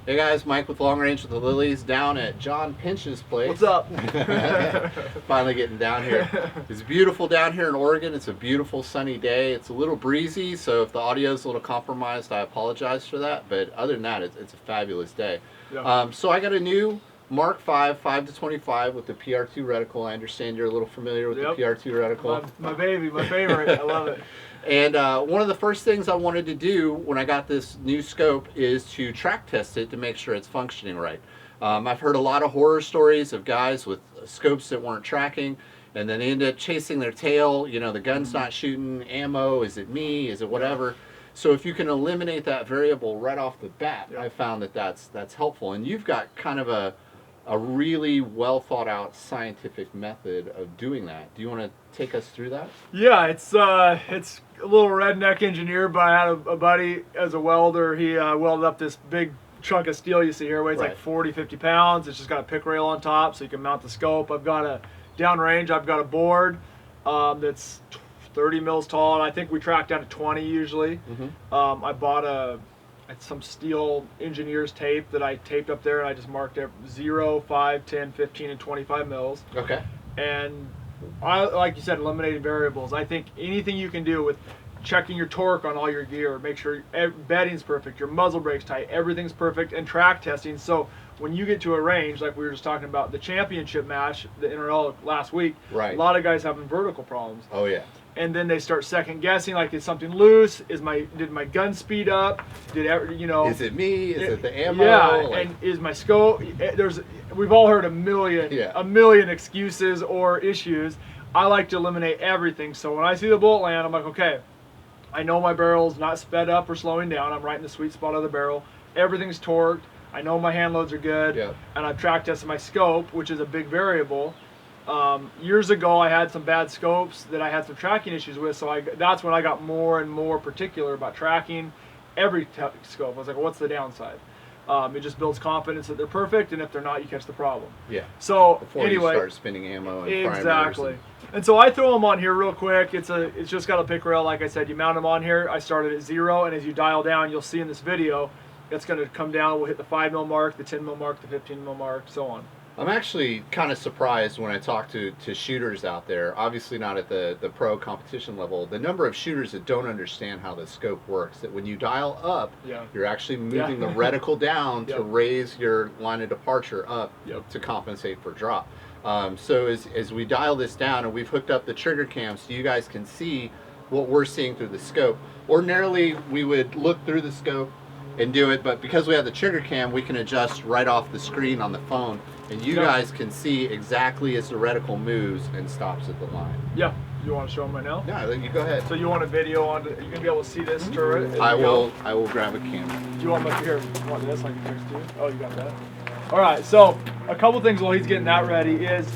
Hey guys, Mike with Long Range with the Lilies down at Jon Pynch's place. What's up? Finally getting down here. It's beautiful down here in Oregon. It's a beautiful sunny day. It's a little breezy, so if the audio is a little compromised, I apologize for that. But other than that, it's a fabulous day. Yeah. So I got a new Mark V 5-25 with the PR2 reticle. I understand you're a little familiar with the PR2 reticle. My baby, my favorite. I love it. And one of the first things I wanted to do when I got this new scope is to track test it to make sure it's functioning right. I've heard a lot of horror stories of guys with scopes that weren't tracking, and then they end up chasing their tail. You know, the gun's not shooting, ammo, is it me, is it whatever? So if you can eliminate that variable right off the bat, I found that that's helpful. And you've got kind of a really well thought out scientific method of doing that. Do you want to take us through that? Yeah, it's a little redneck engineer, but I had a buddy as a welder. He welded up this big chunk of steel you see here, weighs like 40, 50 pounds. It's just got a pick rail on top so you can mount the scope. I've got a downrange, I've got a board that's 30 mils tall, and I think we track down to 20 usually. I bought some steel engineer's tape that I taped up there, and I just marked it 0, 5, 10, 15, and 25 mils. Okay. And I, like you said, eliminating variables. I think anything you can do with checking your torque on all your gear, make sure bedding's perfect, your muzzle brake's tight, everything's perfect, and track testing. So when you get to a range, like we were just talking about the championship match, the NRL last week, a lot of guys having vertical problems. Oh yeah. And then they start second guessing, like, is something loose? Did my gun speed up? Is it me? Is it the ammo? Yeah, like, and is my scope? We've all heard a million excuses or issues. I like to eliminate everything. So when I see the bullet land, I'm like, okay, I know my barrel's not sped up or slowing down. I'm right in the sweet spot of the barrel. Everything's torqued. I know my hand loads are good. And I've track tested my scope, which is a big variable. Years ago, I had some bad scopes that I had some tracking issues with, so that's when I got more and more particular about tracking every scope. I was like, well, what's the downside? It just builds confidence that they're perfect, and if they're not, you catch the problem. Yeah. So before you start spinning ammo and exactly. And so I throw them on here real quick. It's just got a pick rail, like I said. You mount them on here. I started at 0, and as you dial down, you'll see in this video, it's going to come down. We'll hit the 5 mil mark, the 10 mil mark, the 15 mil mark, so on. I'm actually kind of surprised when I talk to shooters out there, obviously not at the pro competition level, the number of shooters that don't understand how the scope works, that when you dial up, you're actually moving the reticle down to raise your line of departure up to compensate for drop. So as we dial this down, and we've hooked up the trigger cam so you guys can see what we're seeing through the scope. Ordinarily, we would look through the scope and do it, but because we have the trigger cam, we can adjust right off the screen on the phone, and you guys can see exactly as the reticle moves and stops at the line. Yeah. You want to show them right now? Yeah, you go ahead. So you want a video on? You're gonna be able to see this turret. I will grab a camera. Do you want me here? You want this? I can text you. Oh, you got that. All right. So a couple things while he's getting that ready is,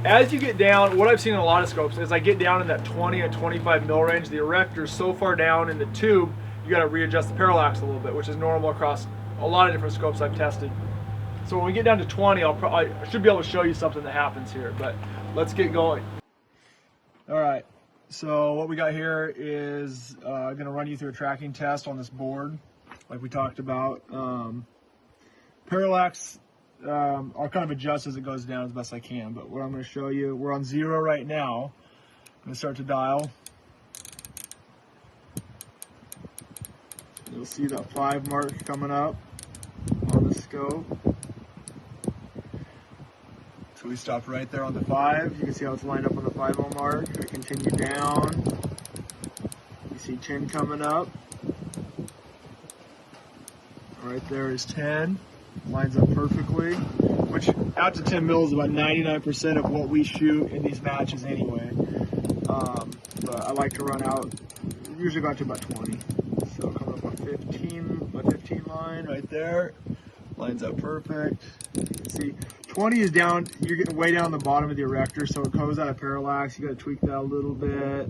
as you get down, what I've seen in a lot of scopes is I get down in that 20 and 25 mil range. The erector's so far down in the tube, you got to readjust the parallax a little bit, which is normal across a lot of different scopes I've tested. So when we get down to 20, I should be able to show you something that happens here, but let's get going. All right, so what we got here is going to run you through a tracking test on this board, like we talked about. Parallax, I'll kind of adjust as it goes down as best I can, but what I'm going to show you, we're on 0 right now. I'm going to start to dial. You'll see that 5 mark coming up on the scope. So we stopped right there on the 5. You can see how it's lined up on the 5 mil mark. We continue down. You see 10 coming up. Right there is 10. Lines up perfectly. Which out to 10 mil is about 99% of what we shoot in these matches anyway. But I like to run out, usually go out to about 20. So coming up on 15, my 15 line right there, lines up perfect. See, 20 is down, you're getting way down the bottom of the erector, so it goes out of parallax. You got to tweak that a little bit.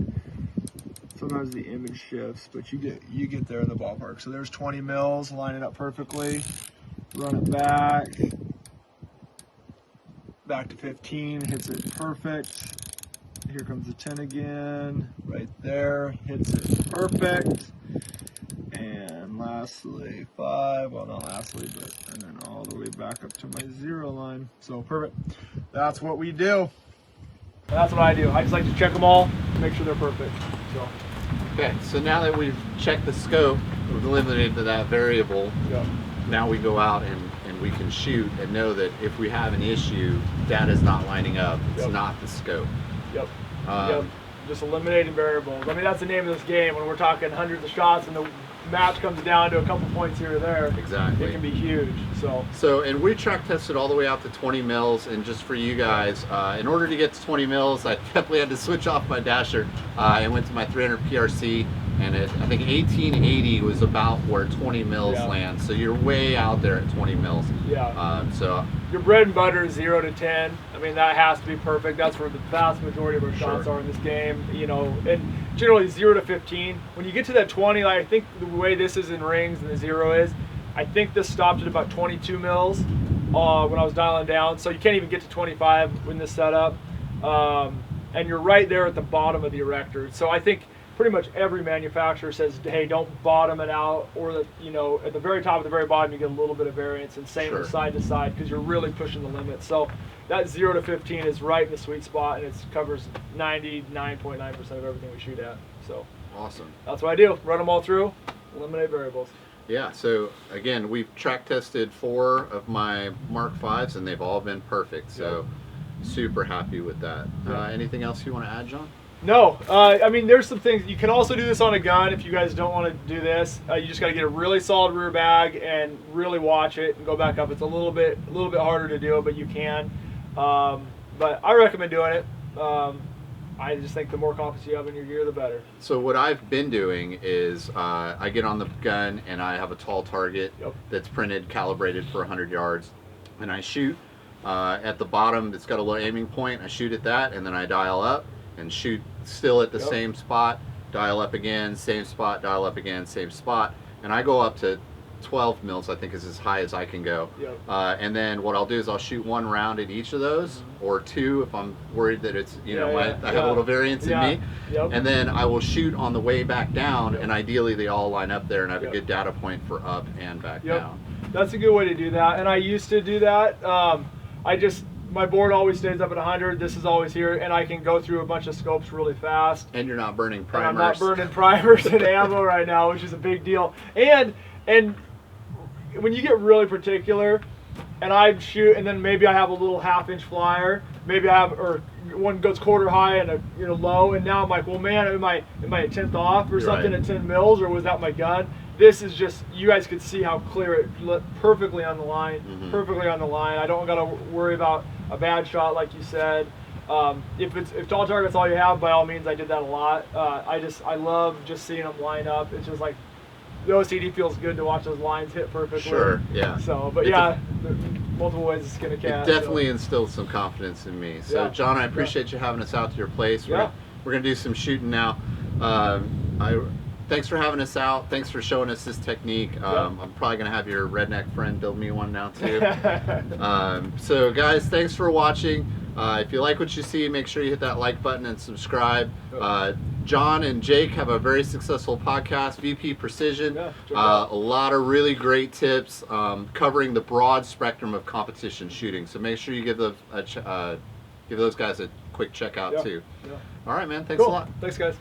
Sometimes the image shifts, but you get there in the ballpark. So there's 20 mils, line it up perfectly. Run it back to 15, hits it perfect. Here comes the 10 again, right there, hits it perfect. And last lastly 5, well not lastly, but and then all the way back up to my 0 line. So perfect. That's what we do. That's what I do. I just like to check them all, make sure they're perfect. So. Okay, so now that we've checked the scope, we've eliminated that variable. Yep. Now we go out and we can shoot and know that if we have an issue, data's not lining up. It's not the scope. Yep. Just eliminating variables. I mean, that's the name of this game. When we're talking hundreds of shots and the match comes down to a couple points here or there, exactly, it can be huge. So and we track tested all the way out to 20 mils, and just for you guys, in order to get to 20 mils, I definitely had to switch off my dasher. I went to my 300 PRC, and I think 1880 was about where 20 mils lands. So you're way out there at 20 mils. Yeah. So your bread and butter is 0 to 10. I mean, that has to be perfect. That's where the vast majority of our shots are in this game. You know, and generally 0 to 15. When you get to that 20, like, I think the way this is in rings and the 0 is, I think this stopped at about 22 mils when I was dialing down. So you can't even get to 25 in this setup. And you're right there at the bottom of the erector. So I think pretty much every manufacturer says, hey, don't bottom it out, or that, you know, at the very top, at the very bottom, you get a little bit of variance, and same with side to side, because you're really pushing the limit. So that 0 to 15 is right in the sweet spot, and it covers 99.9% of everything we shoot at. So awesome. That's what I do. Run them all through, eliminate variables. Yeah, so again, we've track tested 4 of my Mark Vs, and they've all been perfect. So super happy with that. Anything else you want to add, John? No, I mean, there's some things. You can also do this on a gun if you guys don't want to do this. You just got to get a really solid rear bag and really watch it and go back up. It's a little bit harder to do, but you can. But I recommend doing it. I just think the more confidence you have in your gear, the better. So what I've been doing is I get on the gun and I have a tall target that's printed, calibrated for 100 yards, and I shoot at the bottom. It's got a little aiming point. I shoot at that, and then I dial up and shoot still at the same spot, dial up again, same spot, dial up again, same spot, and I go up to 12 mils, I think is as high as I can go. And then what I'll do is I'll shoot 1 round at each of those, or 2 if I'm worried that it's, you know, I have a little variance in me. And then I will shoot on the way back down, and ideally they all line up there, and I have a good data point for up and back down. That's a good way to do that, and I used to do that. My board always stays up at 100. This is always here, and I can go through a bunch of scopes really fast. And you're not burning primers. And I'm not burning primers and ammo right now, which is a big deal. And when you get really particular, and I shoot, and then maybe I have a little half-inch flyer, maybe I have, or one goes quarter high and a low, and now I'm like, well, man, am I a tenth off or something at 10 mils, or was that my gun? This is just, you guys could see how clear it looked, perfectly on the line, perfectly on the line. I don't got to worry about a bad shot, like you said. If tall target's all you have, by all means, I did that a lot. I love just seeing them line up. It's just like, the OCD feels good to watch those lines hit perfectly. Sure, yeah. So, but yeah, multiple ways to skin a cat. It definitely instilled some confidence in me. So, John, I appreciate you having us out to your place. We're gonna do some shooting now. Thanks for having us out. Thanks for showing us this technique. I'm probably going to have your redneck friend build me one now too. So guys, thanks for watching. If you like what you see, make sure you hit that like button and subscribe. John and Jake have a very successful podcast, VP Precision. A lot of really great tips covering the broad spectrum of competition shooting. So make sure you give those guys a quick check out too. All right, man. Thanks a lot. Thanks, guys.